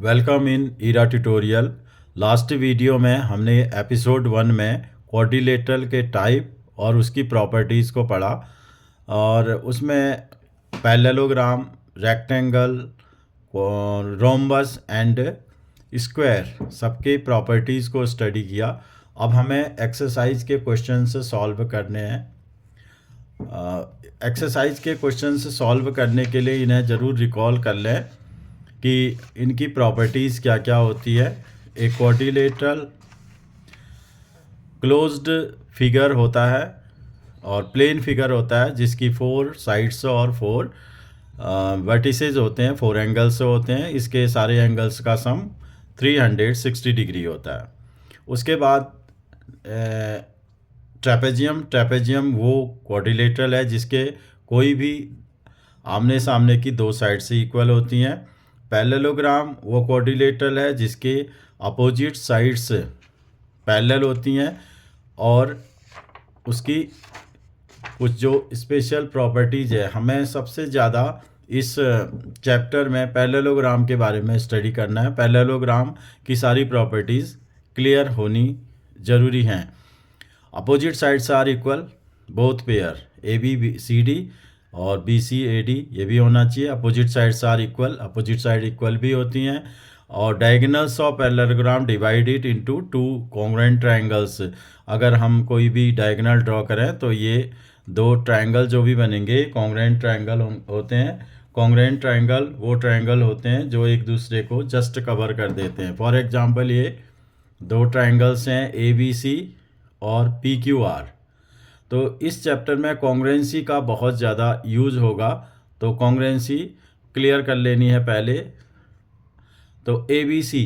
Welcome in Era tutorial. Last video में हमने episode 1 में क्वाड्रिलेटरल के टाइप और उसकी प्रॉपर्टीज़ को पढ़ा और उसमें parallelogram, rectangle, rhombus and square सबके प्रॉपर्टीज़ को स्टडी किया। अब हमें एक्सरसाइज के क्वेश्चंस सॉल्व करने हैं। एक्सरसाइज के क्वेश्चंस सॉल्व करने के लिए इन्हें ज़रूर रिकॉल कर लें कि इनकी प्रॉपर्टीज़ क्या क्या होती है। एक क्वाड्रिलेटरल क्लोज्ड फिगर होता है और प्लेन फिगर होता है जिसकी 4 साइड्स और 4 वर्टिसेस होते हैं, 4 एंगल्स होते हैं। इसके सारे एंगल्स का सम 360 डिग्री होता है। उसके बाद ट्रेपेजियम वो क्वाड्रिलेटरल है जिसके कोई भी आमने सामने की 2 साइड से इक्वल होती हैं। पैरेललोग्राम वो क्वाड्रिलेटरल है जिसके अपोजिट साइड्स पैरेलल होती हैं और उसकी कुछ जो स्पेशल प्रॉपर्टीज़ है। हमें सबसे ज़्यादा इस चैप्टर में पैरेललोग्राम के बारे में स्टडी करना है। पैरेललोग्राम की सारी प्रॉपर्टीज़ क्लियर होनी ज़रूरी हैं। Opposite sides are equal, both pair A B C D और बी सी ए डी ये भी होना चाहिए। Opposite sides are equal, opposite side equal भी होती हैं। और diagonals of parallelogram divided into 2 congruent triangles. अगर हम कोई भी डायगोनल ड्रॉ करें तो ये 2 ट्रायंगल जो भी बनेंगे कॉन्ग्रुएंट ट्रायंगल होते हैं। कॉन्ग्रुएंट ट्रायंगल वो ट्रायंगल होते हैं जो एक दूसरे को जस्ट कवर कर देते हैं। फॉर एग्जांपल ये 2 ट्रायंगल्स हैं ए बी सी और पी क्यू आर। तो इस चैप्टर में कॉन्ग्रुएंसी का बहुत ज़्यादा यूज होगा, तो कॉन्ग्रुएंसी क्लियर कर लेनी है पहले। तो ए बी सी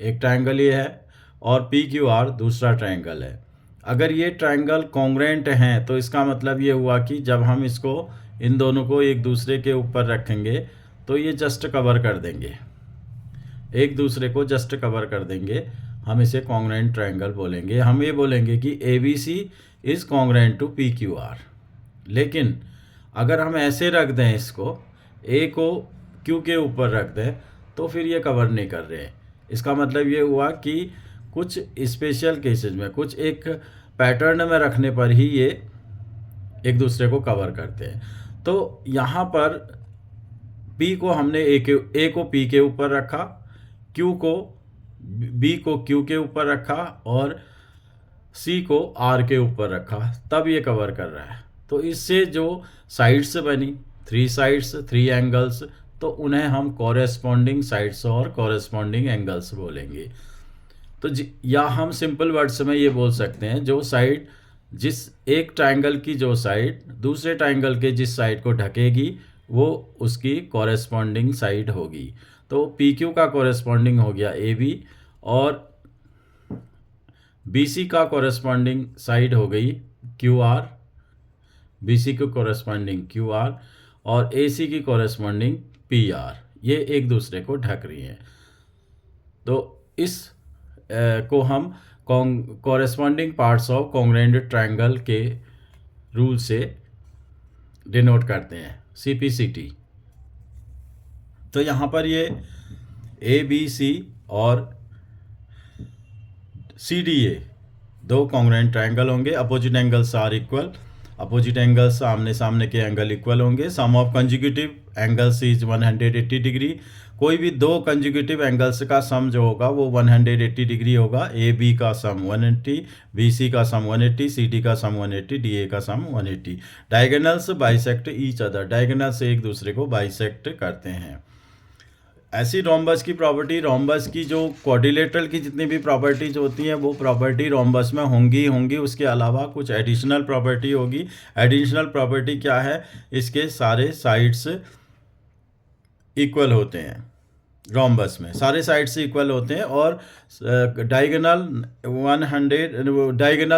एक ट्रायंगल ये है और पी क्यू आर दूसरा ट्रायंगल है। अगर ये ट्रायंगल कॉन्ग्रुएंट हैं तो इसका मतलब ये हुआ कि जब हम इसको इन दोनों को एक दूसरे के ऊपर रखेंगे तो ये जस्ट कवर कर देंगे, एक दूसरे को जस्ट कवर कर देंगे। हम इसे कॉन्ग्रुएंट ट्रायंगल बोलेंगे। हम ये बोलेंगे कि A B C is congruent to P Q R. लेकिन अगर हम ऐसे रख दें, इसको ए को क्यू के ऊपर रख दें तो फिर ये कवर नहीं कर रहे हैं। इसका मतलब ये हुआ कि कुछ स्पेशल केसेस में, कुछ एक पैटर्न में रखने पर ही ये एक दूसरे को कवर करते हैं। तो यहाँ पर P को हमने A को P के ऊपर रखा, Q को B को Q के ऊपर रखा और C को R के ऊपर रखा, तब ये कवर कर रहा है। तो इससे जो साइड्स बनी, 3 साइड्स 3 एंगल्स, तो उन्हें हम कॉरेस्पॉन्डिंग साइड्स और कॉरेस्पॉन्डिंग एंगल्स बोलेंगे। तो या हम सिंपल वर्ड्स में ये बोल सकते हैं, जो साइड जिस एक ट्रायंगल की जो साइड दूसरे ट्रायंगल के जिस साइड को ढकेगी वो उसकी कॉरेस्पॉन्डिंग साइड होगी। तो पी क्यू का कॉरेस्पॉन्डिंग हो गया ए बी और बी सी का कॉरेस्पॉन्डिंग साइड हो गई क्यू आर, बी सी को कॉरेस्पॉन्डिंग क्यू आर और ए सी की कॉरेस्पॉन्डिंग पी आर। ये एक दूसरे को ढक रही हैं। तो इस को हम corresponding parts of congruent triangle के रूल से डिनोट करते हैं, CPCT। तो यहाँ पर ये ए बी सी और CDA 2 कॉन्ग्रुएंट ट्रायंगल होंगे। Opposite angles are equal, opposite angles आमने सामने के एंगल इक्वल होंगे। Sum of conjugative angles is 180 degree. कोई भी 2 कंजुगेटिव एंगल्स का सम जो होगा वो 180 डिग्री होगा। ए बी का सम 180, बी सी का सम 180, सी डी का सम 180, डी ए का सम 180। Diagonals bisect each other, diagonals एक दूसरे को बाइसेक्ट करते हैं। ऐसी रोम्बस की प्रॉपर्टी, रोम्बस की जो क्वाड्रिलेटरल की जितनी भी प्रॉपर्टीज होती हैं वो प्रॉपर्टी रोम्बस में होंगी। उसके अलावा कुछ एडिशनल प्रॉपर्टी होगी। एडिशनल प्रॉपर्टी क्या है? इसके सारे साइड्स इक्वल होते हैं। रोम्बस में सारे साइड्स इक्वल होते हैं और डायगोनल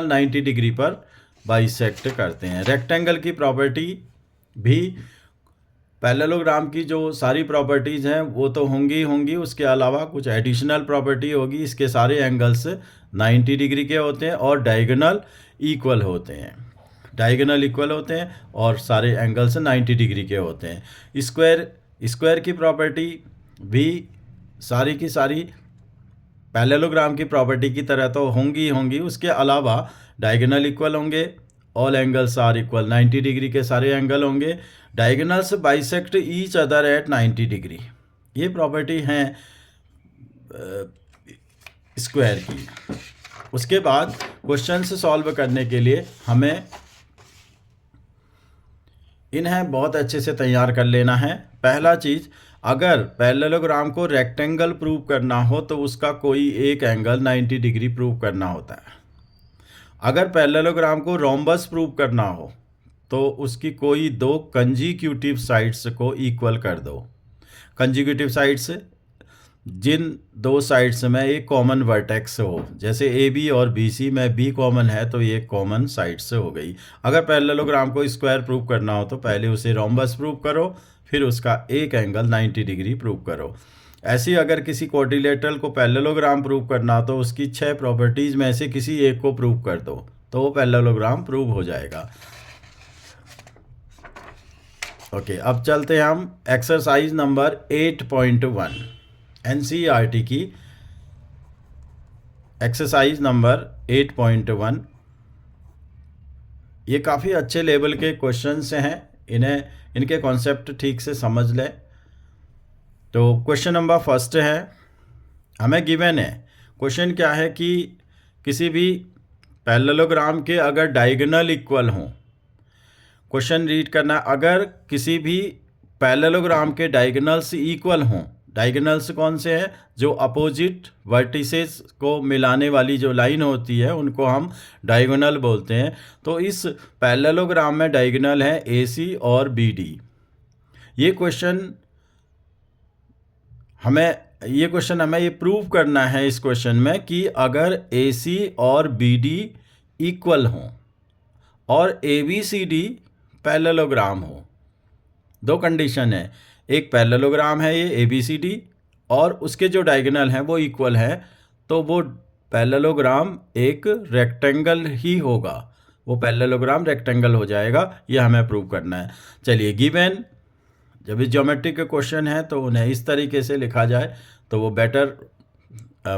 90 डिग्री पर बाइसेक्ट करते हैं। रेक्टेंगल की प्रॉपर्टी भी पैरेललोग्राम की जो सारी प्रॉपर्टीज़ हैं वो तो होंगी, उसके अलावा कुछ एडिशनल प्रॉपर्टी होगी। इसके सारे एंगल्स 90 डिग्री के होते हैं और डायगोनल इक्वल होते हैं। डायगोनल इक्वल होते हैं और सारे एंगल्स 90 डिग्री के होते हैं। स्क्वायर की प्रॉपर्टी भी सारी की सारी पैरेललोग्राम की प्रॉपर्टी की तरह तो होंगी ही होंगी, उसके अलावा डायगोनल इक्वल होंगे, all angles are equal, 90 degree के सारे एंगल होंगे, diagonals bisect each other at 90 degree. ये प्रॉपर्टी हैं स्क्वायर की। उसके बाद क्वेश्चन सॉल्व करने के लिए हमें इन्हें बहुत अच्छे से तैयार कर लेना है। पहला चीज़, अगर पैरेललोग्राम को रेक्टेंगल प्रूव करना हो तो उसका कोई एक एंगल 90 डिग्री प्रूव करना होता है। अगर पैरेललोग्राम को रोम्बस प्रूव करना हो तो उसकी कोई दो कंजिक्यूटिव साइड्स को इक्वल कर दो। कंजिक्यूटिव साइड्स, जिन दो साइड्स में एक कॉमन वर्टेक्स हो, जैसे ए बी और बी सी में बी कॉमन है तो ये कॉमन साइड्स हो गई। अगर पैरेललोग्राम को स्क्वायर प्रूव करना हो तो पहले उसे रोम्बस प्रूव करो, फिर उसका एक एंगल 90 डिग्री प्रूव करो। ऐसी अगर किसी क्वाड्रिलेटरल को पैरेललोग्राम प्रूव करना हो तो उसकी 6 प्रॉपर्टीज़ में से किसी एक को प्रूव कर दो तो वो पैरेललोग्राम प्रूव हो जाएगा। ओके, अब चलते हैं हम एक्सरसाइज नंबर 8.1 एनसीईआरटी की एक्सरसाइज नंबर 8.1। ये काफ़ी अच्छे लेवल के क्वेश्चंस हैं, इनके कॉन्सेप्ट ठीक से समझ लें। तो क्वेश्चन नंबर फर्स्ट है, हमें गिवन है, क्वेश्चन क्या है कि किसी भी पैरेललोग्राम के अगर डायगोनल इक्वल हों, क्वेश्चन रीड करना, अगर किसी भी पैरेललोग्राम के डायगोनल्स इक्वल हों, डायगोनल्स कौन से हैं, जो अपोजिट वर्टिसेस को मिलाने वाली जो लाइन होती है उनको हम डायगोनल बोलते हैं। तो इस पैरेललोग्राम में डायगोनल है AC और BD। ये क्वेश्चन हमें ये प्रूव करना है इस क्वेश्चन में कि अगर AC और BD इक्वल हों और ABCD पैरेललोग्राम हो। दो कंडीशन है, एक पैरेललोग्राम है ये ABCD और उसके जो डायगोनल हैं वो इक्वल है, तो वो पैरेललोग्राम एक रेक्टेंगल ही होगा, वो पैरेललोग्राम रेक्टेंगल हो जाएगा। ये हमें प्रूव करना है। चलिए, गिवन जब इस ज्योमेट्री के क्वेश्चन है तो उन्हें इस तरीके से लिखा जाए तो वो बेटर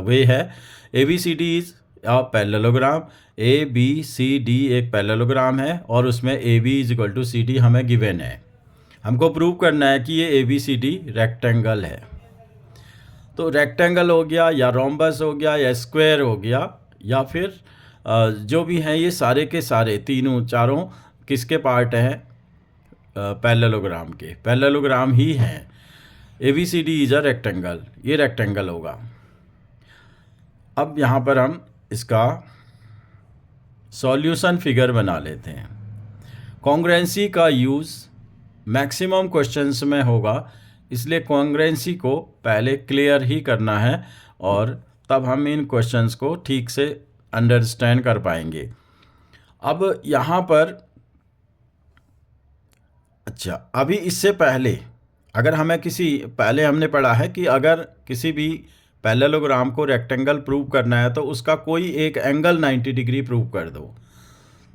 वे है। ABCD इज पैरेललोग्राम, ABCD एक पैरेललोग्राम है और उसमें AB is equal to CD हमें गिवन है। हमको प्रूव करना है कि ये ABCD रेक्टेंगल है। तो रेक्टेंगल हो गया या रोम्बस हो गया या स्क्वायर हो गया या फिर जो भी हैं, ये सारे के सारे तीनों चारों किसके पार्ट हैं, पैरेललोग्राम के, पैरेललोग्राम ही हैं। ABCD इज अ रेक्टेंगल, ये रेक्टेंगल होगा। अब यहाँ पर हम इसका सॉल्यूशन फिगर बना लेते हैं। कॉन्ग्रुएंसी का यूज़ मैक्सिमम क्वेश्चंस में होगा, इसलिए कॉन्ग्रुएंसी को पहले क्लियर ही करना है और तब हम इन क्वेश्चंस को ठीक से अंडरस्टैंड कर पाएंगे। अब यहाँ पर अच्छा, अभी इससे पहले अगर हमें पहले हमने पढ़ा है कि अगर किसी भी पैरेललोग्राम को रेक्टेंगल प्रूव करना है तो उसका कोई एक एंगल 90 डिग्री प्रूव कर दो।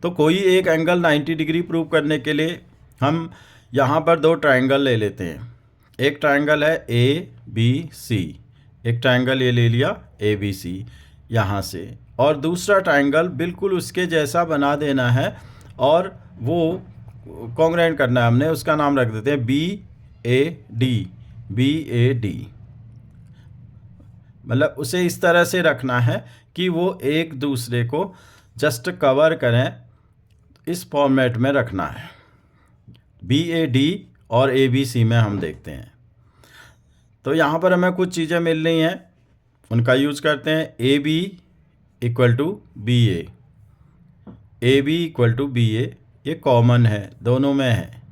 तो कोई एक एंगल 90 डिग्री प्रूव करने के लिए हम यहाँ पर दो ट्रायंगल ले लेते हैं। एक ट्रायंगल है ABC, एक ट्रायंगल ये ले लिया ABC यहाँ से, और दूसरा ट्रायंगल बिल्कुल उसके जैसा बना देना है और वो कॉन्ग्रुएंट करना है हमने, उसका नाम रख देते हैं BAD। मतलब उसे इस तरह से रखना है कि वो एक दूसरे को जस्ट कवर करें, इस फॉर्मेट में रखना है। BAD और ABC में हम देखते हैं। तो यहाँ पर हमें कुछ चीज़ें मिल रही हैं, उनका यूज़ करते हैं। AB equal to BA, AB equal to BA, ये कॉमन है, दोनों में है।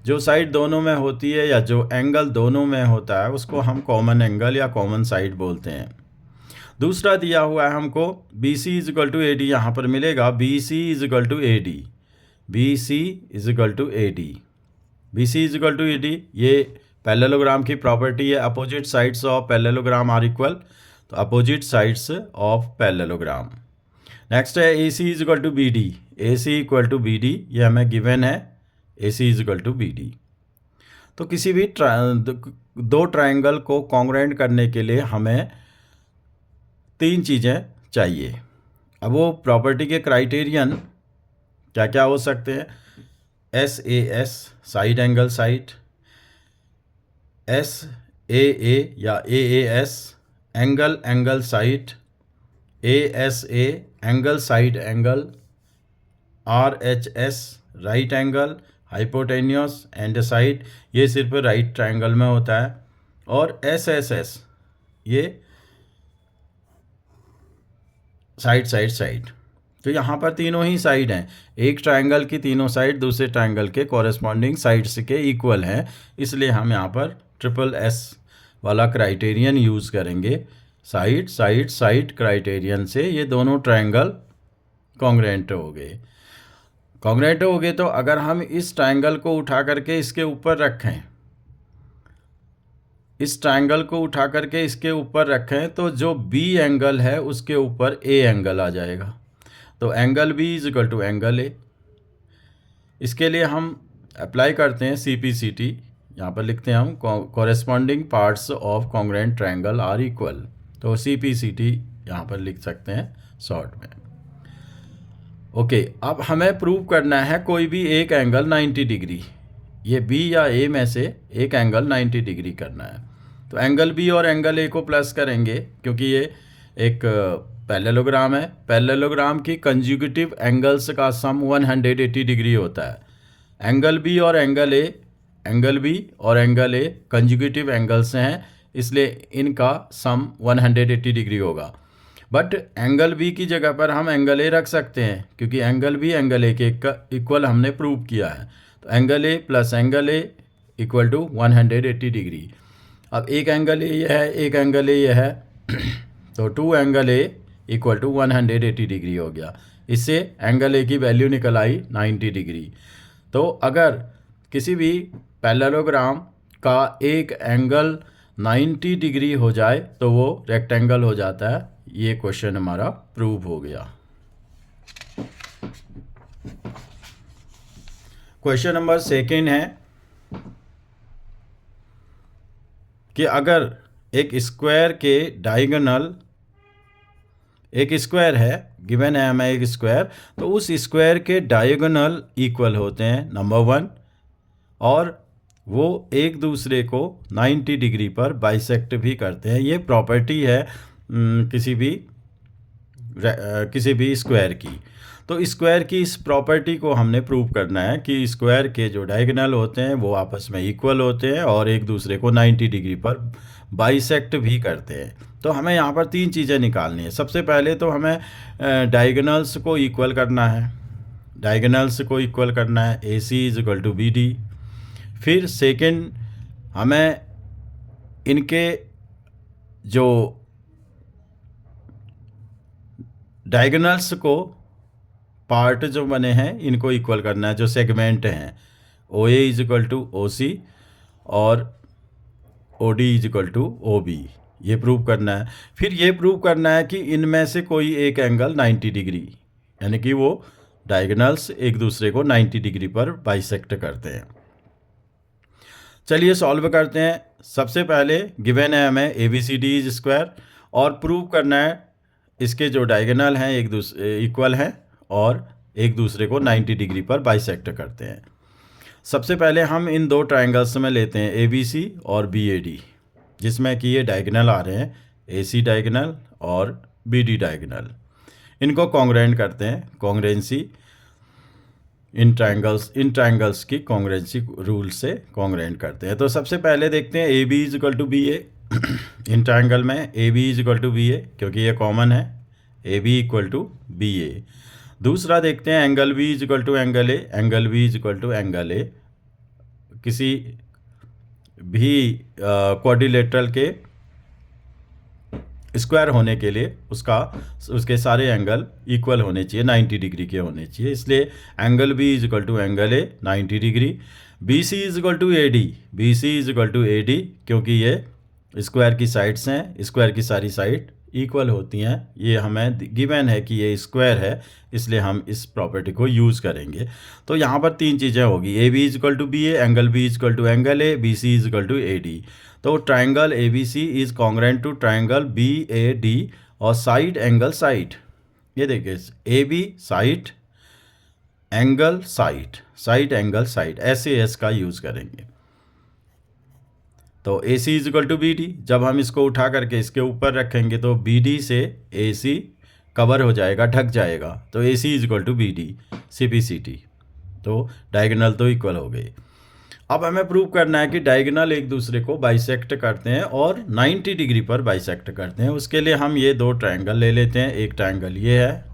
जो साइड दोनों में होती है या जो एंगल दोनों में होता है उसको हम कॉमन एंगल या कॉमन साइड बोलते हैं। दूसरा दिया हुआ है हमको BC is equal to AD, यहाँ पर मिलेगा BC is equal to AD, BC is equal to AD, BC is equal to AD। ये पैरेललोग्राम की प्रॉपर्टी है, opposite sides of parallelogram are equal, तो opposite sides of parallelogram. Next है AC is equal to BD, AC equal to BD, ये हमें given है AC is equal to BD। तो किसी भी दो ट्रायंगल को कॉन्ग्रुएंट करने के लिए हमें तीन चीज़ें चाहिए। अब वो प्रॉपर्टी के क्राइटेरियन क्या क्या हो सकते हैं? SAS side angle side, SAA या AAS angle angle side, ASA angle side angle, RHS right angle hypotenuse and side, ये सिर्फ राइट ट्रायंगल में होता है, और SSS ये साइड साइड साइड। तो यहाँ पर तीनों ही साइड हैं, एक ट्रायंगल की तीनों साइड दूसरे ट्रायंगल के कॉरेस्पॉन्डिंग साइड्स के इक्वल हैं, इसलिए हम यहाँ पर SSS वाला क्राइटेरियन यूज़ करेंगे। साइड साइड साइड क्राइटेरियन से ये दोनों ट्रायंगल कॉन्ग्रुएंट हो गए। कॉन्ग्रुएंट हो गए तो अगर हम इस ट्रायंगल को उठा करके इसके ऊपर रखें, इस ट्रायंगल को उठा करके इसके ऊपर रखें, तो जो B एंगल है उसके ऊपर A एंगल आ जाएगा। तो angle B is equal to angle A। इसके लिए हम अप्लाई करते हैं CPCT, यहाँ पर लिखते हैं हम corresponding parts of congruent triangle are equal. तो CPCT यहाँ पर लिख सकते हैं शॉर्ट में। ओके, अब हमें प्रूव करना है कोई भी एक एंगल 90 डिग्री, ये B या A में से एक एंगल 90 डिग्री करना है। तो एंगल B और एंगल A को प्लस करेंगे, क्योंकि ये एक पैरेललोग्राम है। पैरेललोग्राम की कंज्यूगेटिव एंगल्स का सम 180 डिग्री होता है। एंगल B और एंगल A, एंगल B और एंगल A कंज्यूगेटिव एंगल्स हैं, इसलिए इनका सम 180 डिग्री होगा। बट एंगल B की जगह पर हम एंगल A रख सकते हैं, क्योंकि एंगल B एंगल A के इक्वल हमने प्रूव किया है। तो angle A plus angle A equal to 180 degree. अब एक एंगल A यह है, एक एंगल A यह है, तो 2 angle A equal to 180 degree हो गया। इससे एंगल A की वैल्यू निकल आई 90 डिग्री। तो अगर किसी भी पैरेललोग्राम का एक एंगल 90 डिग्री हो जाए तो वो रेक्टेंगल हो जाता है। ये क्वेश्चन हमारा प्रूव हो गया। क्वेश्चन नंबर 2 है कि अगर एक स्क्वायर के डायगोनल, एक स्क्वायर है, गिवन है हमें एक स्क्वायर, तो उस स्क्वायर के डायगोनल इक्वल होते हैं नंबर 1, और वो एक दूसरे को 90 डिग्री पर बाइसेक्ट भी करते हैं। ये प्रॉपर्टी है किसी भी स्क्वायर की। तो स्क्वायर की इस प्रॉपर्टी को हमने प्रूव करना है कि स्क्वायर के जो डायगोनल होते हैं वो आपस में इक्वल होते हैं और एक दूसरे को 90 डिग्री पर बाइसेक्ट भी करते हैं। तो हमें यहाँ पर 3 चीज़ें निकालनी है। सबसे पहले तो हमें डायगोनल्स को इक्वल करना है, डायगोनल्स को इक्वल करना है, AC is equal to BD। फिर सेकंड, हमें इनके जो डायगोनल्स को पार्ट जो बने हैं इनको इक्वल करना है, जो सेगमेंट हैं, OA is equal to OC और OD is equal to OB। ये प्रूव करना है। फिर ये प्रूव करना है कि इनमें से कोई एक एंगल 90 डिग्री, यानी कि वो डायगोनल्स एक दूसरे को 90 डिग्री पर बाइसेक्ट करते हैं। चलिए सॉल्व करते हैं। सबसे पहले गिवन है हमें ABCD स्क्वायर, और प्रूव करना है इसके जो डायगोनल हैं एक दूसरे इक्वल हैं और एक दूसरे को 90 डिग्री पर बाइसेक्ट करते हैं। सबसे पहले हम इन दो ट्रायंगल्स में लेते हैं ABC और BAD, जिसमें कि ये डायगोनल आ रहे हैं, AC डायगोनल और BD डायगोनल। इनको कॉन्ग्रुएंट करते हैं, कॉन्ग्रुएंसी इन ट्रायंगल्स की कॉन्ग्रुएंसी रूल से कॉन्ग्रुएंट करते हैं। तो सबसे पहले देखते हैं AB is equal to BA। इन ट्रायंगल में AB is equal to BA, क्योंकि ये कॉमन है, AB इक्वल टू BA। दूसरा देखते हैं angle B is equal to angle A, angle B is equal to angle A। किसी भी क्वाड्रिलेटरल के स्क्वायर होने के लिए उसके सारे एंगल इक्वल होने चाहिए, 90 डिग्री के होने चाहिए, इसलिए angle B is equal to angle A 90 degree. BC is equal to AD, BC is equal to AD, क्योंकि ये स्क्वायर की साइड्स हैं, स्क्वायर की सारी साइड इक्वल होती हैं, ये हमें गिवन है कि ये स्क्वायर है, इसलिए हम इस प्रॉपर्टी को यूज़ करेंगे। तो यहाँ पर तीन चीज़ें होगी, A B is equal to B A, angle B is equal to angle A, B C is equal to A D. तो triangle A B C is congruent to triangle B A D और side angle side. ये देखिए A B side angle side, side angle side, ऐसे S का use करेंगे। तो ए सी is equal to be डी, जब हम इसको उठा करके इसके ऊपर रखेंगे तो बी डी से ए सी कवर हो जाएगा, ढक जाएगा। तो ए सी is equal to be D C P C T. तो डायगोनल तो इक्वल हो गए। अब हमें प्रूव करना है कि डायगोनल एक दूसरे को बाइसेक्ट करते हैं और 90 डिग्री पर बाइसेक्ट करते हैं। उसके लिए हम ये दो ट्रायंगल ले लेते हैं, एक ट्रायंगल ये है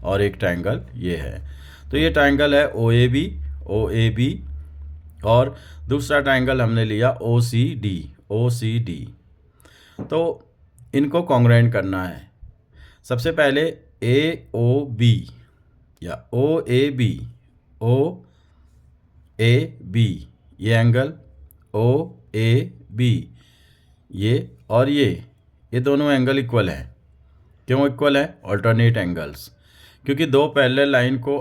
और एक ट्रायंगल ये है। तो ये ट्रायंगल है ओ ए बी और दूसरा ट्रायंगल हमने लिया ओ सी डी। तो इनको कॉन्ग्रुएंट करना है। सबसे पहले ए ओ बी या ओ ए बी, ये एंगल ओ ए बी, ये और ये दोनों एंगल इक्वल हैं। क्यों इक्वल है? Alternate angles. क्योंकि दो पैरेलल लाइन को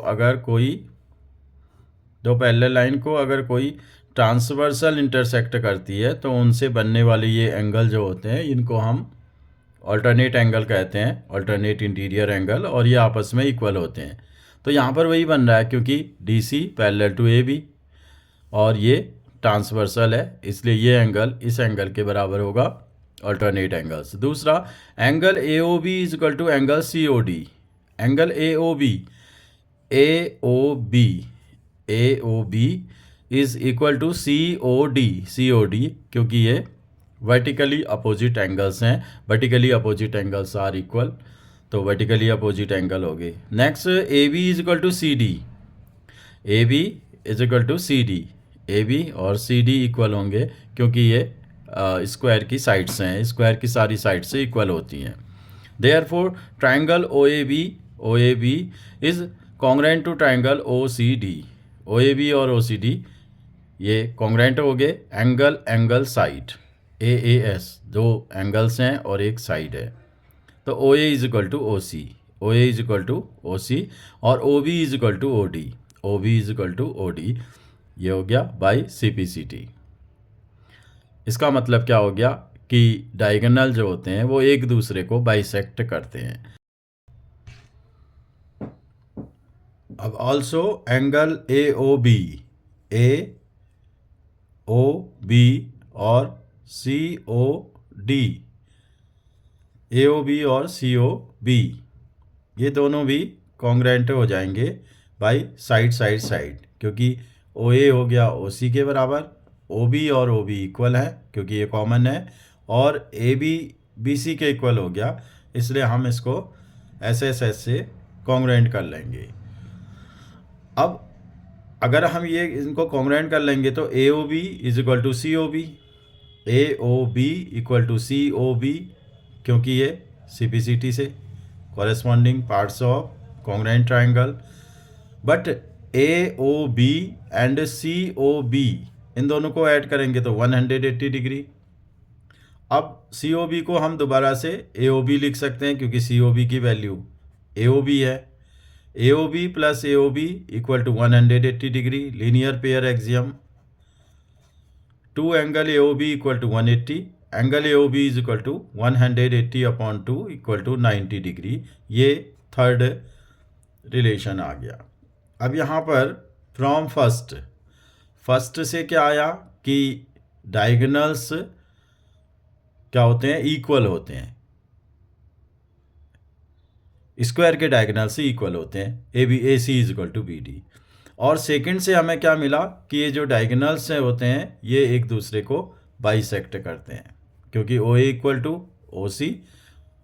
अगर कोई ट्रांसवर्सल इंटरसेक्ट करती है तो उनसे बनने वाले ये एंगल जो होते हैं इनको हम ऑल्टरनेट एंगल कहते हैं, ऑल्टरनेट इंटीरियर एंगल, और ये आपस में इक्वल होते हैं। तो यहाँ पर वही बन रहा है क्योंकि D C parallel to A B और ये ट्रांसवर्सल है, इसलिए ये एंगल इस एंगल के बराबर होगा, ऑल्टरनेट एंगल्स। दूसरा angle A O B is equal to angle C O D. Angle A O B is equal to C O D, क्योंकि ये वर्टिकली अपोजिट एंगल्स हैं। Vertically opposite angles are equal, तो vertically opposite angle हो गए। Next A B is equal to C D. A B is equal to C D, A B और C D equal होंगे क्योंकि ये square की sides हैं, स्क्वायर की सारी साइड से इक्वल होती हैं। Therefore triangle O A B is congruent to triangle O C D. O A B और ओ सी डी ये कॉन्ग्रुएंट हो गए। एंगल साइड ए एस, दो एंगल्स हैं और एक साइड है। तो O A is equal to O C, और O B is equal to O D, ये हो गया by C P C T. इसका मतलब क्या हो गया कि डायगोनल जो होते हैं वो एक दूसरे को बाइसेक्ट करते हैं। अब also angle A O B और सी ओ डी, ये दोनों भी कॉन्ग्रुएंट हो जाएंगे बाई साइड, क्योंकि ओ ए हो गया ओ सी के बराबर, ओ बी और ओ बी इक्वल है क्योंकि ये कॉमन है, और ए बी बी सी के इक्वल हो गया, इसलिए हम इसको ऐसे से कॉन्ग्रुएंट कर लेंगे। अब अगर हम ये इनको कॉन्ग्रुएंट कर लेंगे तो A O B is equal to C O B, equal to C O B, क्योंकि ये सी पी सी टी से corresponding parts of congruent triangle. But A O B and C O B, इन दोनों को add करेंगे तो 180 degree. अब सी O B को हम दोबारा से ए ओ बी लिख सकते हैं क्योंकि सी ओ बी की वैल्यू ए ओ बी है। A O B plus A O B equal to 180 degree, linear pair axiom. Two angle A O B equal to 180, angle A O B is equal to 180/2 equal to 90 degree. ये third relation आ गया। अब यहाँ पर from first से क्या आया कि डायगोनल्स क्या होते हैं? इक्वल होते हैं। स्क्वायर के डायगोनल से इक्वल होते हैं, A C is equal to be D. और सेकंड से हमें क्या मिला कि ये जो डायगोनल्स होते हैं ये एक दूसरे को बाइसेक्ट करते हैं, क्योंकि ओ ए इक्वल टू ओ सी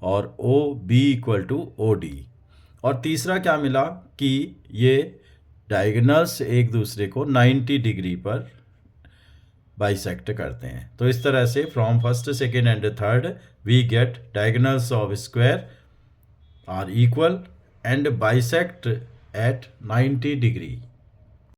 और O B equal to O D. और तीसरा क्या मिला कि ये डायगोनल्स एक दूसरे को 90 डिग्री पर बाइसेक्ट करते हैं। तो इस तरह से from first, second and third we get diagonals of square are equal and bisect at 90 degree.